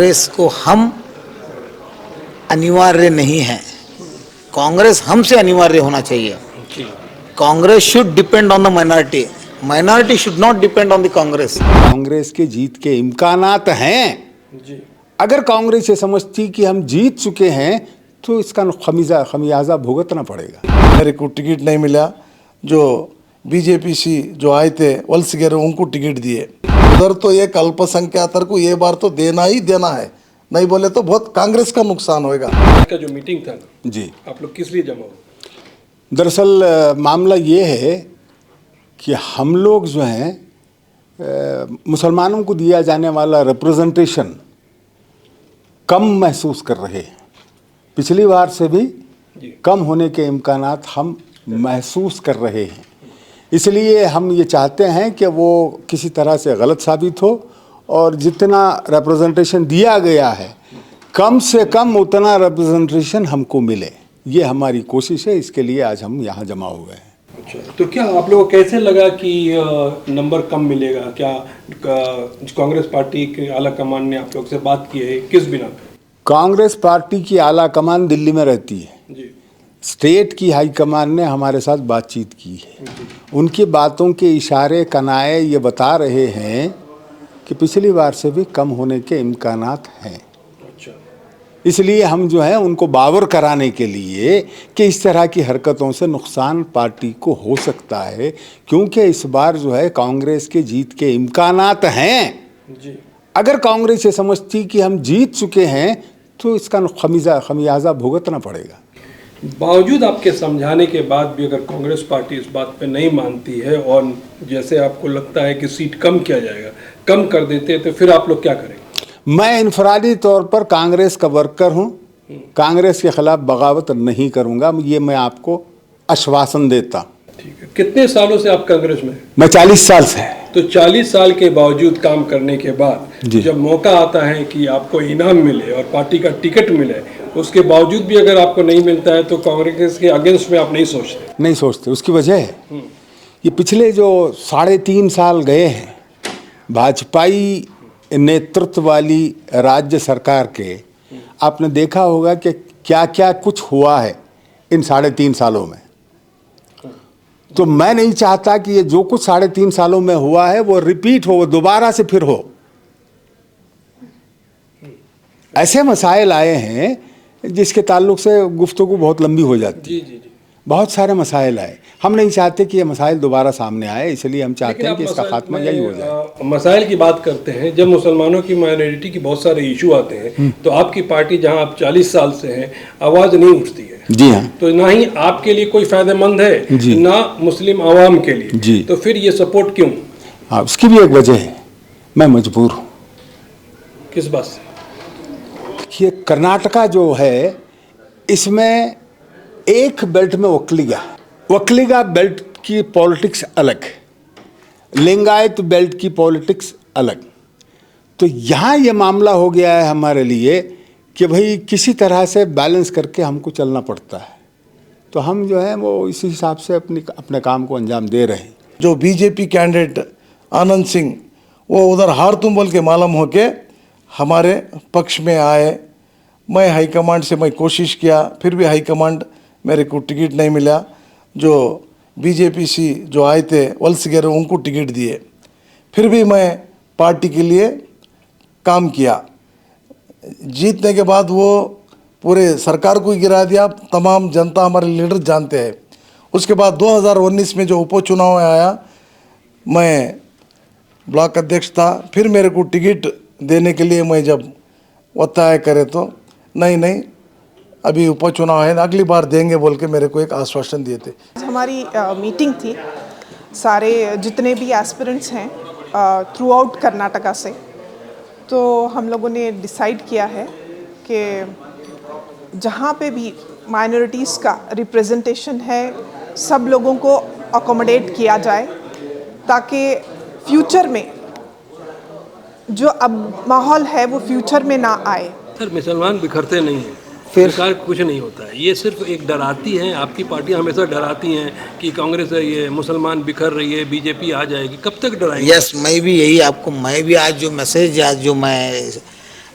कांग्रेस को हम अनिवार्य नहीं है, कांग्रेस हमसे अनिवार्य होना चाहिए। Congress should depend on the minority, minority should not depend on the Congress. Congress के जीत के इम्कानात हैं जी। अगर कांग्रेस ये समझती कि हम जीत चुके हैं तो इसका खमियाजा भुगतना पड़ेगा। मेरे को टिकट नहीं मिला, जो बीजेपी से जो आए थे वलसिगर उनको टिकट दिए। उधर तो एक अल्पसंख्यातर को ये बार तो देना ही देना है, नहीं बोले तो बहुत कांग्रेस का नुकसान होगा। का जो मीटिंग था जी, आप लोग किस लिए जमा हो? दरअसल मामला ये है कि हम लोग जो हैं मुसलमानों को दिया जाने वाला रिप्रेजेंटेशन कम महसूस कर रहे हैं। पिछली बार से भी कम होने के इम्कानात हम महसूस कर रहे हैं। इसलिए हम ये चाहते हैं कि वो किसी तरह से गलत साबित हो और जितना रिप्रेजेंटेशन दिया गया है कम से कम उतना रिप्रेजेंटेशन हमको मिले। ये हमारी कोशिश है, इसके लिए आज हम यहाँ जमा हुए हैं। अच्छा, तो क्या आप लोगों को कैसे लगा कि नंबर कम मिलेगा? क्या कांग्रेस पार्टी के आला कमान ने आप लोग से बात की है, किस बिना पे? कांग्रेस पार्टी की आला कमान दिल्ली में रहती है जी। स्टेट की हाई कमान ने हमारे साथ बातचीत की है। उनकी बातों के इशारे कनाए ये बता रहे हैं कि पिछली बार से भी कम होने के इम्कानात हैं। अच्छा। इसलिए हम जो है उनको बावर कराने के लिए कि इस तरह की हरकतों से नुकसान पार्टी को हो सकता है, क्योंकि इस बार जो है कांग्रेस के जीत के इम्कानात हैं जी। अगर कांग्रेस ये समझती कि हम जीत चुके हैं तो इसका खमियाजा भुगतना पड़ेगा। बावजूद आपके समझाने के बाद भी अगर कांग्रेस पार्टी इस बात पे नहीं मानती है और जैसे आपको लगता है कि सीट कम किया जाएगा, कम कर देते हैं, तो फिर आप लोग क्या करेंगे? मैं इनफरादी तौर पर कांग्रेस का वर्कर हूँ, कांग्रेस के खिलाफ बगावत नहीं करूँगा, ये मैं आपको आश्वासन देता। ठीक है। कितने सालों से आप कांग्रेस में? मैं 40 साल से। तो 40 साल के बावजूद काम करने के बाद जब मौका आता है कि आपको इनाम मिले और पार्टी का टिकट मिले, उसके बावजूद भी अगर आपको नहीं मिलता है तो कांग्रेस के अगेंस्ट में आप नहीं सोचते? नहीं सोचते। उसकी वजह है ये पिछले जो 3.5 साल गए हैं भाजपाई नेतृत्व वाली राज्य सरकार के, आपने देखा होगा कि क्या क्या कुछ हुआ है इन 3.5 सालों में। तो मैं नहीं चाहता कि ये जो कुछ 3.5 सालों में हुआ है वो रिपीट हो, वो दोबारा से फिर हो। ऐसे मसाइल आए हैं जिसके ताल्लुक से गुफ्तगू बहुत लंबी हो जाती है। जी। बहुत सारे मसाइल आए, हम नहीं चाहते कि ये मसाइल दोबारा सामने आए, इसलिए हम चाहते हैं कि इसका खात्मा यही हो जाए। मसाइल की बात करते हैं, जब मुसलमानों की माइनॉरिटी की बहुत सारे इशू आते हैं तो आपकी पार्टी जहां आप 40 साल से हैं आवाज़ नहीं उठती है। जी हाँ। तो ना ही आपके लिए कोई फायदेमंद है ना मुस्लिम आवाम के लिए जी। तो फिर ये सपोर्ट क्यों? हाँ, उसकी भी एक वजह है, मैं मजबूर हूँ। किस बात से? ये कर्नाटका जो है इसमें एक बेल्ट में वक्लिगा बेल्ट की पॉलिटिक्स अलग, लिंगायत बेल्ट की पॉलिटिक्स अलग। तो यहाँ ये मामला हो गया है हमारे लिए कि भाई किसी तरह से बैलेंस करके हमको चलना पड़ता है। तो हम जो है वो इसी हिसाब से अपने काम को अंजाम दे रहे हैं। जो बीजेपी कैंडिडेट आनंद सिंह वो उधर हार तुम बोल के मालूम हो के हमारे पक्ष में आए। मैं हाईकमांड से मैं कोशिश किया, फिर भी हाईकमांड मेरे को टिकट नहीं मिला। जो बीजेपी से जो आए थे वलसिगर उनको टिकट दिए। फिर भी मैं पार्टी के लिए काम किया। जीतने के बाद वो पूरे सरकार को ही गिरा दिया, तमाम जनता हमारे लीडर जानते हैं। उसके बाद 2019 में जो उपचुनाव आया, मैं ब्लॉक अध्यक्ष था। फिर मेरे को टिकट देने के लिए मैं जब ಒತ್ತಾಯ करे तो नहीं अभी उपचुनाव है, अगली बार देंगे बोल के मेरे को एक आश्वासन दिए थे। हमारी मीटिंग थी, सारे जितने भी एस्पिरेंट्स हैं थ्रू आउट कर्नाटका से, तो हम लोगों ने डिसाइड किया है कि जहाँ पे भी माइनॉरिटीज़ का रिप्रेजेंटेशन है सब लोगों को अकोमोडेट किया जाए, ताकि फ्यूचर में जो अब माहौल है वो फ्यूचर में ना आए। सर, मुसलमान बिखरते नहीं हैं, फिर कुछ नहीं होता है। ये सिर्फ एक डराती है, आपकी पार्टी हमेशा डराती हैं कि कांग्रेस है ये मुसलमान बिखर रही है, बीजेपी आ जाएगी। कब तक डराएगी? यस, मैं भी यही आपको, मैं भी आज जो मैसेज आज जो मैं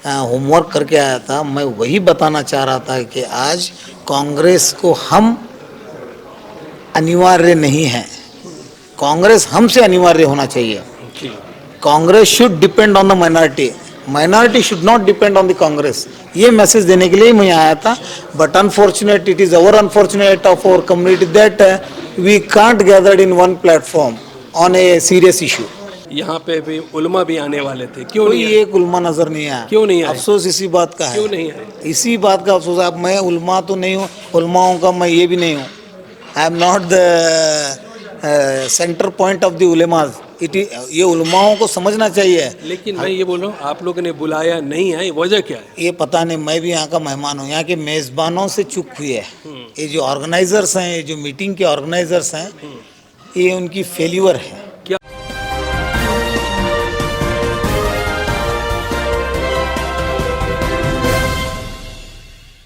होमवर्क करके आया था, मैं वही बताना चाह रहा था कि आज कांग्रेस को हम अनिवार्य नहीं है, कांग्रेस हमसे अनिवार्य होना चाहिए। Congress should depend on the minority, minority should not depend on the Congress. ये मैसेज देने के लिए मैं आया था। But unfortunate, it is our unfortunate of our community that we can't gathered in one platform on a serious issue. यहाँ पे भी उलमा भी आने वाले थे, क्यों कोई नहीं आए? एक उलमा नजर नहीं आया। क्यों नहीं आए? अफसोस इसी बात का है। क्यों नहीं आए? इसी बात का अफसोस है। अब मैं उलमा तो नहीं हूँ, उलमाओं का मैं ये भी नहीं हूँ। I am not the centre point of the उलेमाज। ये उलमाओं को समझना चाहिए। लेकिन मैं ये बोल रहा हूँ, आप लोगों ने बुलाया नहीं है, वजह क्या है? ये पता नहीं, मैं भी यहाँ का मेहमान हूँ। यहाँ के मेज़बानों से चूक हुई है। ये जो ऑर्गेनाइजर्स हैं, ये जो मीटिंग के ऑर्गेनाइजर्स हैं, ये उनकी फेल्यूर है।